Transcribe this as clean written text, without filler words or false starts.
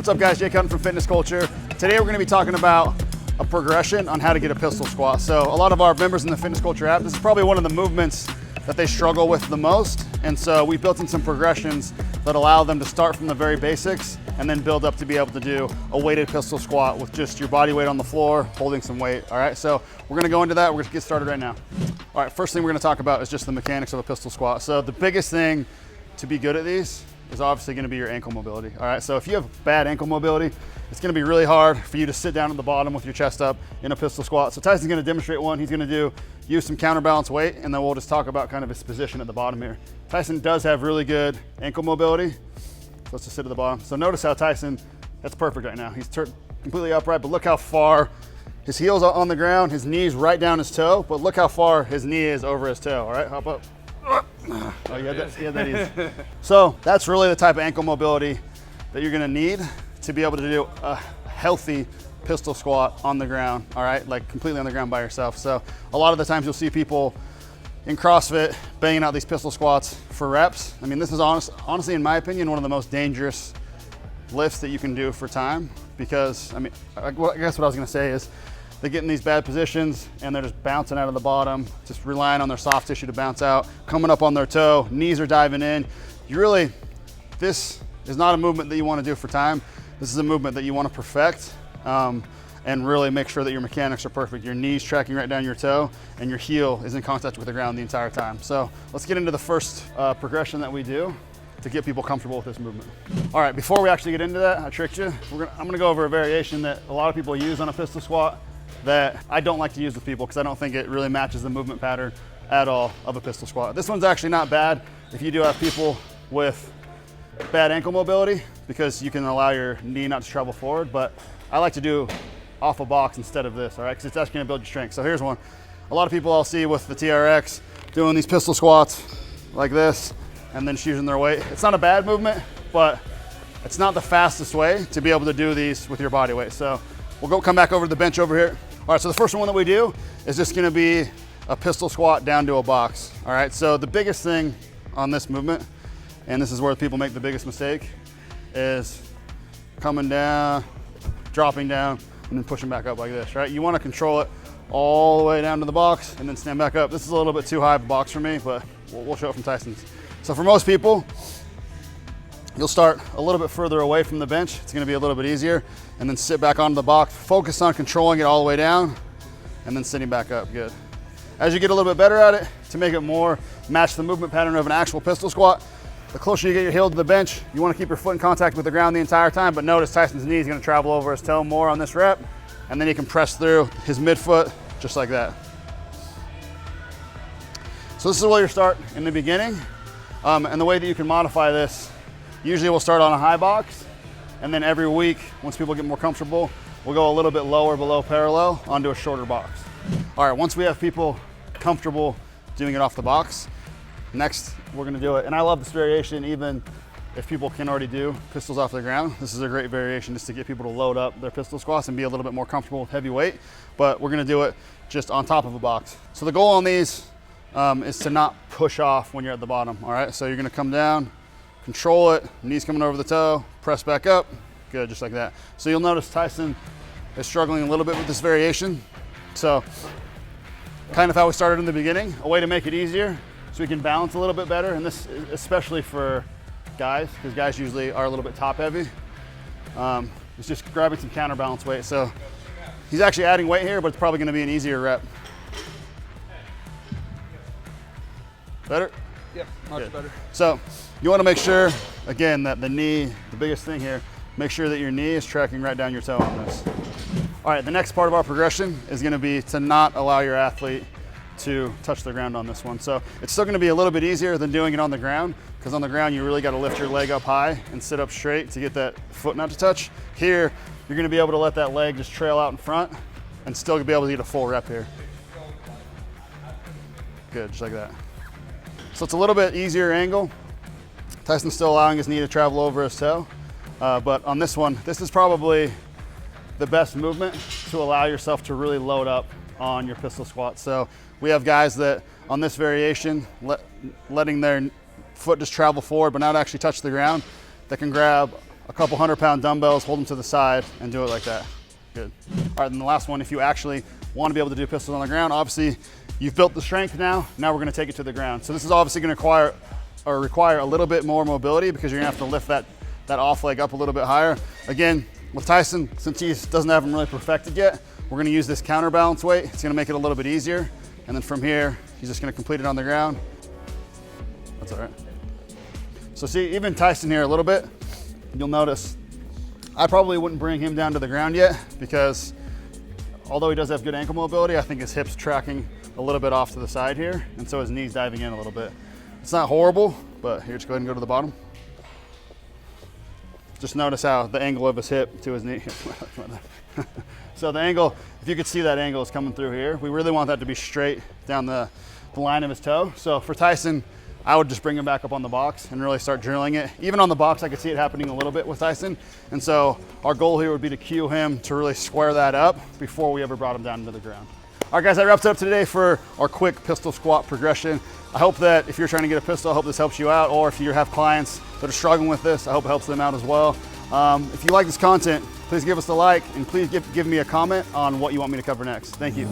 What's up guys, Jake Hutton from Fitness Culture. Today we're gonna be talking about a progression on how to get a pistol squat. So a lot of our members in the Fitness Culture app, this is probably one of the movements that they struggle with the most. And so we built in some progressions that allow them to start from the very basics and then build up to be able to do a weighted pistol squat with just your body weight on the floor, holding some weight, all right? So we're gonna go into that, we're gonna get started right now. All right, first thing we're gonna talk about is just the mechanics of a pistol squat. So the biggest thing to be good at these is obviously gonna be your ankle mobility, all right? So if you have bad ankle mobility, it's gonna be really hard for you to sit down at the bottom with your chest up in a pistol squat. So Tyson's gonna demonstrate one. He's gonna use some counterbalance weight, and then we'll just talk about kind of his position at the bottom here. Tyson does have really good ankle mobility. So let's just sit at the bottom. So notice how Tyson, that's perfect right now. He's completely upright, but look how far his heel's on the ground, his knee's right down his toe, but look how far his knee is over his toe, all right? Hop up. Oh, you had that easy. So that's really the type of ankle mobility that you're gonna need to be able to do a healthy pistol squat on the ground, all right? Like completely on the ground by yourself. So a lot of the times you'll see people in CrossFit banging out these pistol squats for reps. I mean, this is honestly, in my opinion, one of the most dangerous lifts that you can do for time, because, I mean, I guess what I was gonna say is they get in these bad positions and they're just bouncing out of the bottom, just relying on their soft tissue to bounce out, coming up on their toe, knees are diving in. This is not a movement that you wanna do for time. This is a movement that you wanna perfect and really make sure that your mechanics are perfect. Your knee's tracking right down your toe and your heel is in contact with the ground the entire time. So let's get into the first progression that we do to get people comfortable with this movement. All right, before we actually get into that, I tricked you. I'm gonna go over a variation that a lot of people use on a pistol squat that I don't like to use with people because I don't think it really matches the movement pattern at all of a pistol squat. This one's actually not bad if you do have people with bad ankle mobility, because you can allow your knee not to travel forward, but I like to do off a box instead of this, all right? Because it's actually gonna build your strength. So here's one. A lot of people I'll see with the TRX doing these pistol squats like this and then just using their weight. It's not a bad movement, but it's not the fastest way to be able to do these with your body weight. So we'll come back over to the bench over here. All right, so the first one that we do is just gonna be a pistol squat down to a box, all right? So the biggest thing on this movement, and this is where people make the biggest mistake, is coming down, dropping down, and then pushing back up like this, right? You wanna control it all the way down to the box and then stand back up. This is a little bit too high of a box for me, but we'll show it from Tyson's. So for most people, you'll start a little bit further away from the bench. It's gonna be a little bit easier, and then sit back onto the box. Focus on controlling it all the way down and then sitting back up, good. As you get a little bit better at it, to make it more match the movement pattern of an actual pistol squat, the closer you get your heel to the bench, you wanna keep your foot in contact with the ground the entire time, but notice Tyson's knee is gonna travel over his toe more on this rep, and then he can press through his midfoot just like that. So this is where you start in the beginning, and the way that you can modify this, usually we'll start on a high box, and then every week, once people get more comfortable, we'll go a little bit lower below parallel onto a shorter box. All right, once we have people comfortable doing it off the box, next we're gonna do it. And I love this variation even if people can already do pistols off the ground. This is a great variation just to get people to load up their pistol squats and be a little bit more comfortable with heavy weight, but we're gonna do it just on top of a box. So the goal on these is to not push off when you're at the bottom, all right? So you're gonna come down, control it, knees coming over the toe, press back up, good, just like that. So you'll notice Tyson is struggling a little bit with this variation. So kind of how we started in the beginning, a way to make it easier so we can balance a little bit better, and this is especially for guys, because guys usually are a little bit top heavy. It's just grabbing some counterbalance weight. So he's actually adding weight here, but it's probably gonna be an easier rep. Better? Yep, much better. So you wanna make sure, again, that the knee, the biggest thing here, make sure that your knee is tracking right down your toe on this. All right, the next part of our progression is gonna be to not allow your athlete to touch the ground on this one. So it's still gonna be a little bit easier than doing it on the ground, because on the ground you really gotta lift your leg up high and sit up straight to get that foot not to touch. Here, you're gonna be able to let that leg just trail out in front and still be able to get a full rep here. Good, just like that. So it's a little bit easier angle. Tyson's still allowing his knee to travel over his toe, but on this one, this is probably the best movement to allow yourself to really load up on your pistol squat. So we have guys that on this variation, letting their foot just travel forward but not actually touch the ground, that can grab a couple 100-pound dumbbells, hold them to the side, and do it like that. Good. All right, then the last one, if you actually want to be able to do pistols on the ground, obviously you've built the strength now. Now we're going to take it to the ground. So this is obviously going to require a little bit more mobility because you're going to have to lift that off leg up a little bit higher. Again, with Tyson, since he doesn't have them really perfected yet, we're going to use this counterbalance weight. It's going to make it a little bit easier. And then from here, he's just going to complete it on the ground. That's all right. So see, even Tyson here a little bit, you'll notice I probably wouldn't bring him down to the ground yet because although he does have good ankle mobility, I think his hips tracking a little bit off to the side here, and so his knees diving in a little bit. It's not horrible, but here, just go ahead and go to the bottom. Just notice how the angle of his hip to his knee. So the angle, if you could see that angle is coming through here. We really want that to be straight down the line of his toe. So for Tyson, I would just bring him back up on the box and really start drilling it. Even on the box, I could see it happening a little bit with Tyson. And so our goal here would be to cue him to really square that up before we ever brought him down into the ground. All right, guys, that wraps it up today for our quick pistol squat progression. I hope that if you're trying to get a pistol, I hope this helps you out. Or if you have clients that are struggling with this, I hope it helps them out as well. If you like this content, please give us a like and please give me a comment on what you want me to cover next. Thank you.